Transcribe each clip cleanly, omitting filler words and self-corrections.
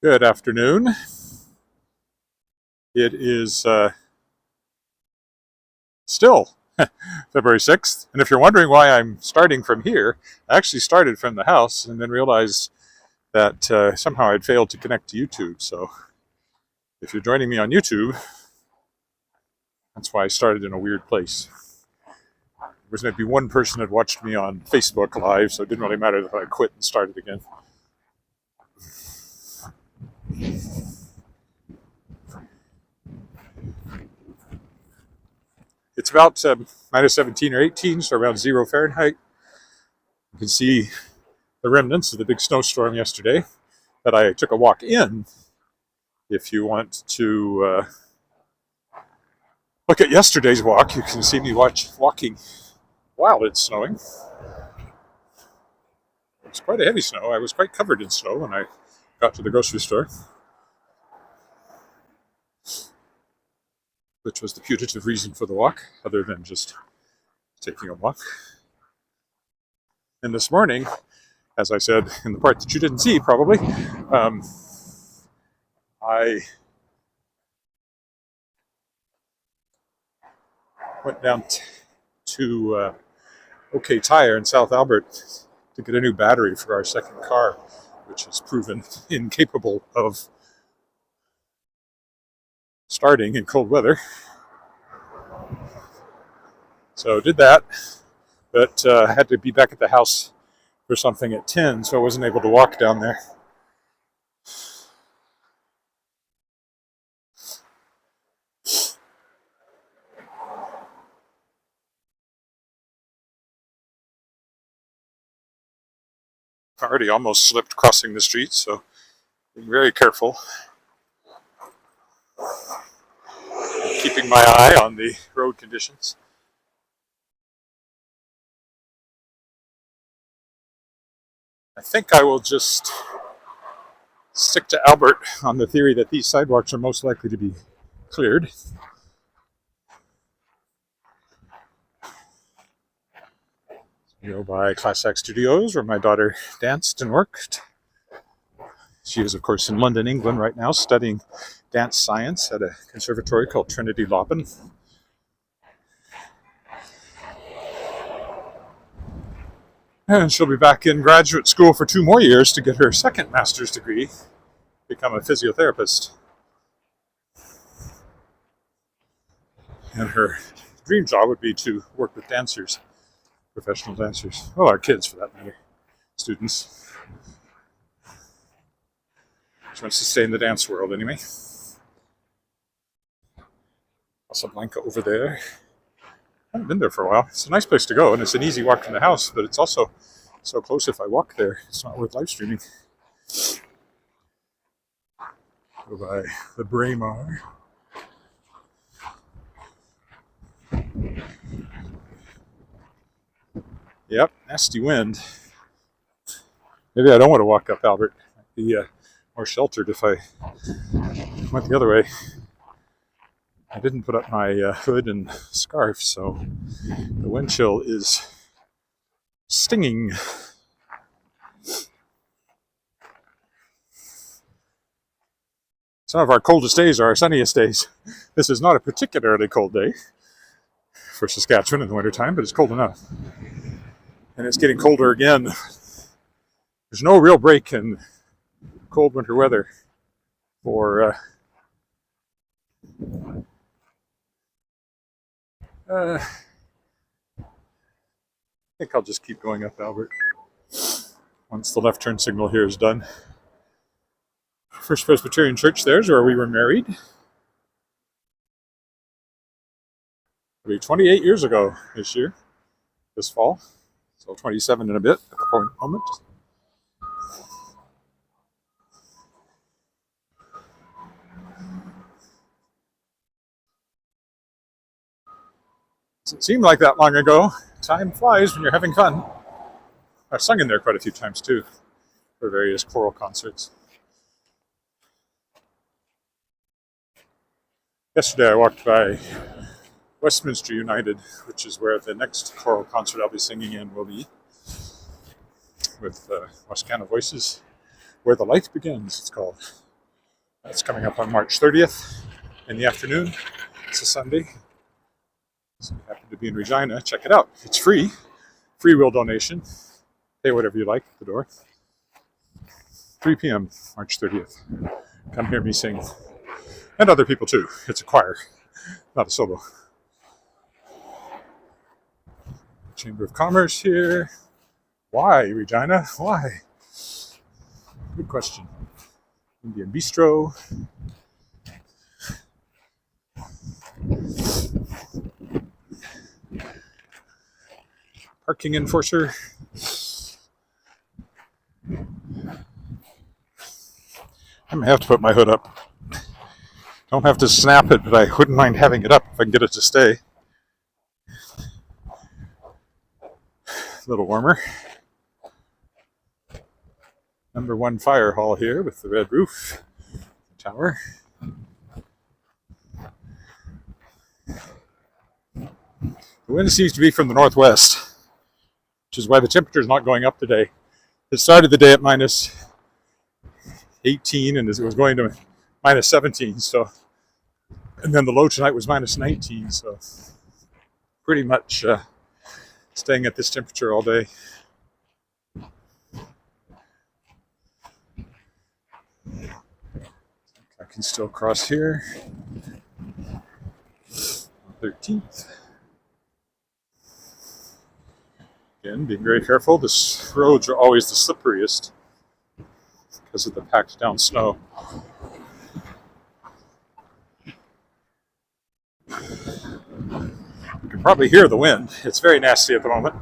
Good afternoon. It is still February 6th, and if you're wondering why I'm starting from here, I actually started from the house and then realized that somehow I'd failed to connect to YouTube. So if you're joining me on YouTube, that's why I started in a weird place. There was maybe one person that watched me on Facebook Live, so it didn't really matter that I quit and started again. It's about minus 17 or 18, so around 0 Fahrenheit. You can see the remnants of the big snowstorm yesterday that I took a walk in. If you want to look at yesterday's walk, you can see me walking while it's snowing. It's quite a heavy snow. I was quite covered in snow when I got to the grocery store, which was the putative reason for the walk, other than just taking a walk. And this morning, as I said in the part that you didn't see probably, I went down to OK Tire in South Albert to get a new battery for our second car, which has proven incapable of starting in cold weather. So did that, but had to be back at the house for something at 10, so I wasn't able to walk down there. I already almost slipped crossing the street, so being very careful. Keeping my eye on the road conditions. I think I will just stick to Albert on the theory that these sidewalks are most likely to be cleared. Go by Class X Studios, where my daughter danced and worked. She is, of course, in London, England right now, studying dance science at a conservatory called Trinity Laban. And she'll be back in graduate school for 2 more years to get her second master's degree, become a physiotherapist. And her dream job would be to work with dancers, professional dancers. Well, our kids, for that matter, students. She wants to stay in the dance world anyway. Casablanca over there. I haven't been there for a while. It's a nice place to go, and it's an easy walk from the house, but it's also so close if I walk there, it's not worth live streaming. Go by the Braemar. Yep, nasty wind. Maybe I don't want to walk up Albert. I'd be more sheltered if I went the other way. I didn't put up my hood and scarf, so the wind chill is stinging. Some of our coldest days are our sunniest days. This is not a particularly cold day for Saskatchewan in the wintertime, but it's cold enough. And it's getting colder again. There's no real break in cold winter weather for I think I'll just keep going up Albert once the left turn signal here is done. First Presbyterian Church there's where we were married. It'll be 28 years ago this year, this fall. So 27 in a bit at the moment. Doesn't seem like that long ago. Time flies when you're having fun. I've sung in there quite a few times too, for various choral concerts. Yesterday I walked by Westminster United, which is where the next choral concert I'll be singing in will be, with Wascana Voices. Where the Light Begins, it's called. That's coming up on March 30th in the afternoon. It's a Sunday. So if you happen to be in Regina, check it out. It's free. Free will donation. Pay whatever you like at the door. 3 p.m. March 30th. Come hear me sing. And other people too. It's a choir, not a solo. Chamber of Commerce here. Why, Regina? Why? Good question. Indian Bistro. Parking enforcer. I may have to put my hood up. Don't have to snap it, but I wouldn't mind having it up if I can get it to stay. A little warmer. Number 1 fire hall here with the red roof. The tower. The wind seems to be from the northwest, which is why the temperature is not going up today. It started the day at minus 18 and it was going to minus 17, so, and then the low tonight was minus 19, so pretty much staying at this temperature all day. I can still cross here. 13th. Again, being very careful. The roads are always the slipperiest because of the packed down snow. You can probably hear the wind. It's very nasty at the moment.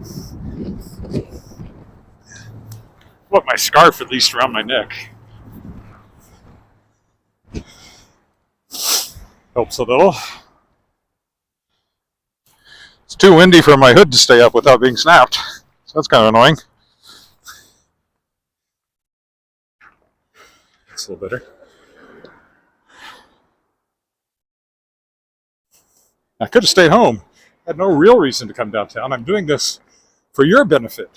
Put my scarf at least around my neck. Helps a little. It's too windy for my hood to stay up without being snapped. So that's kind of annoying. It's a little better. I could have stayed home. I had no real reason to come downtown. I'm doing this for your benefit.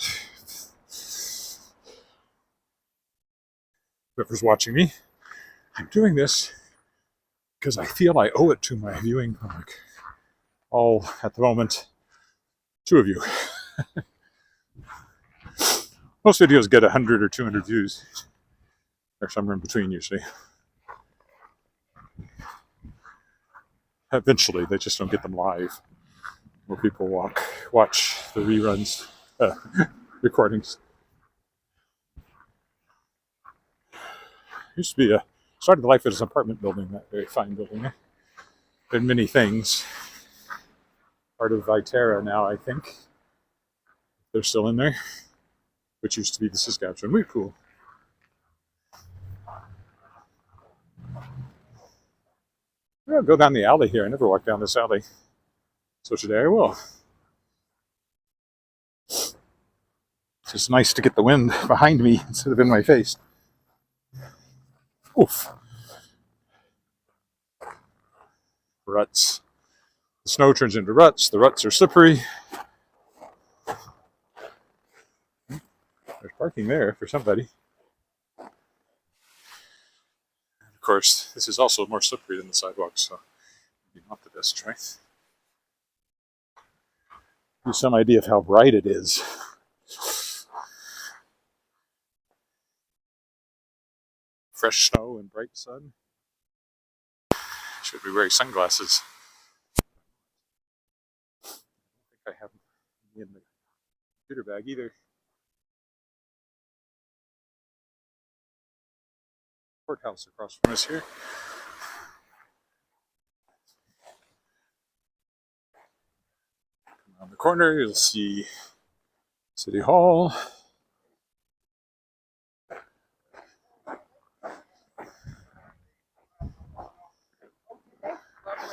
Whoever's watching me, I'm doing this because I feel I owe it to my viewing public. All, at the moment, 2 of you. Most videos get 100 or 200 views. Or somewhere in between, usually. Eventually, they just don't get them live. Where people watch the reruns, recordings. Used to be started life as an apartment building, that very fine building. Did many things. Part of Viterra now, I think. They're still in there, which used to be the Saskatchewan Wheat Pool. I'll go down the alley here. I never walk down this alley. So today I will. It's just nice to get the wind behind me instead of in my face. Oof. Ruts. The snow turns into ruts. The ruts are slippery. There's parking there for somebody. And of course, this is also more slippery than the sidewalks, so maybe not the best choice. Give you some idea of how bright it is. Fresh snow and bright sun. Should be wearing sunglasses. I don't think I have them in the computer bag either. Courthouse across from us here. Come around the corner, you'll see City Hall.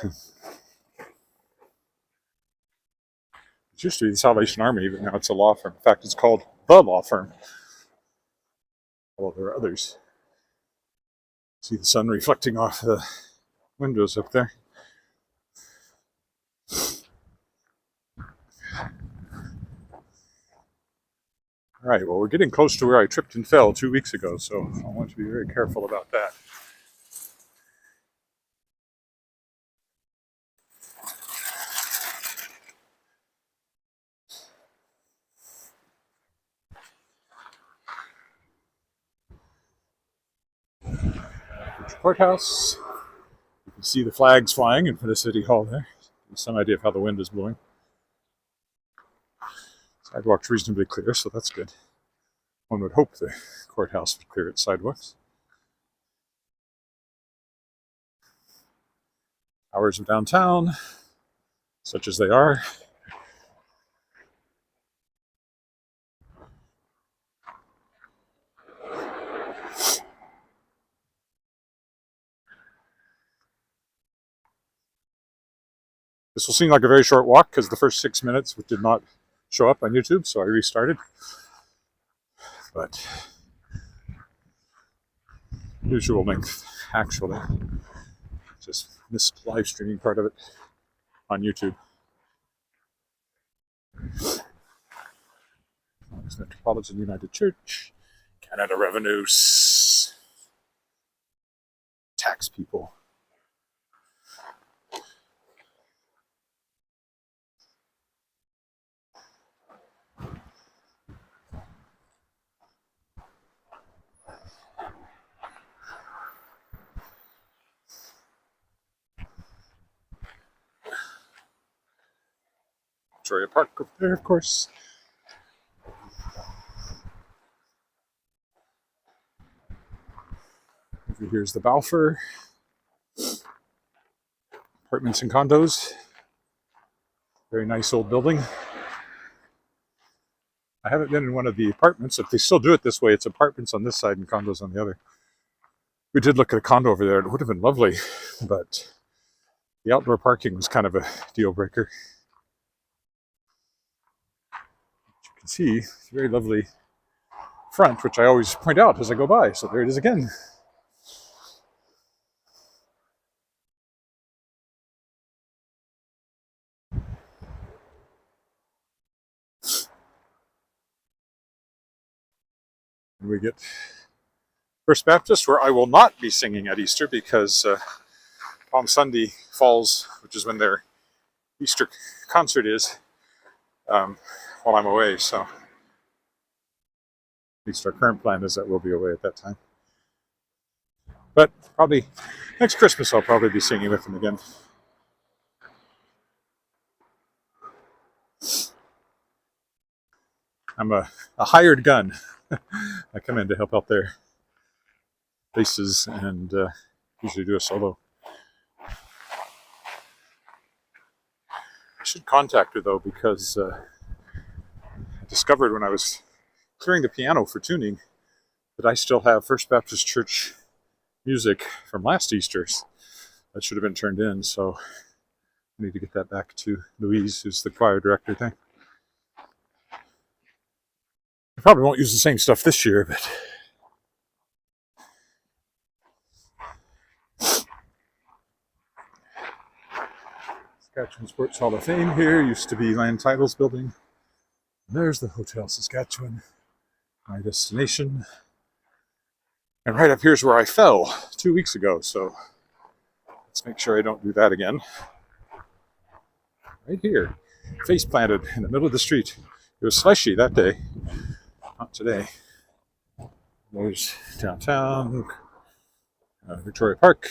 It used to be the Salvation Army, but now it's a law firm. In fact, it's called the law firm. Although there are others. See the sun reflecting off the windows up there. All right, well, we're getting close to where I tripped and fell 2 weeks ago, so I want to be very careful about that. courthouse. You can see the flags flying in front of City Hall there. Some idea of how the wind is blowing. Sidewalk's reasonably clear, so that's good. One would hope the courthouse would clear its sidewalks. Hours of downtown, such as they are. This will seem like a very short walk because the first 6 minutes did not show up on YouTube, so I restarted. But usual length, actually. Just missed live streaming part of it on YouTube. Metropolitan United Church, Canada Revenues, tax people. Victoria Park over there, of course. Over here's the Balfour. Apartments and condos. Very nice old building. I haven't been in one of the apartments. If they still do it this way, it's apartments on this side and condos on the other. We did look at a condo over there. It would have been lovely, but the outdoor parking was kind of a deal breaker. As you can see, it's a very lovely front, which I always point out as I go by. So there it is again. And we get First Baptist, where I will not be singing at Easter because Palm Sunday falls, which is when their Easter concert is, while I'm away. So at least our current plan is that we'll be away at that time. But probably next Christmas I'll probably be singing with them again. I'm a hired gun. I come in to help out their bases and usually do a solo. I should contact her though, because I discovered when I was clearing the piano for tuning that I still have First Baptist Church music from last Easter's that should have been turned in, so I need to get that back to Louise, who's the choir director thing. I probably won't use the same stuff this year, but Saskatchewan Sports Hall of Fame here. Used to be Land Titles building. And there's the Hotel Saskatchewan, my destination. And right up here's where I fell 2 weeks ago, so let's make sure I don't do that again. Right here, face planted in the middle of the street. It was slushy that day. Not today. There's downtown, Victoria Park,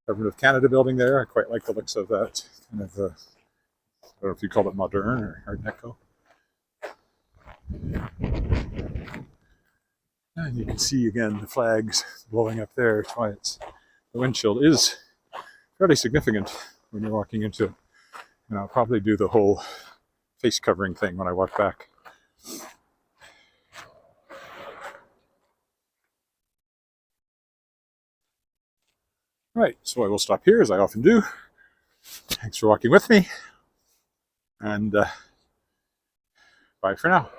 Government of Canada building there. I quite like the looks of that. Kind of, I don't know if you call it modern or Art Deco. And you can see again the flags blowing up there. It's why the wind chill is fairly significant when you're walking into it. And I'll probably do the whole face covering thing when I walk back. Right, so I will stop here as I often do. Thanks for walking with me, and bye for now.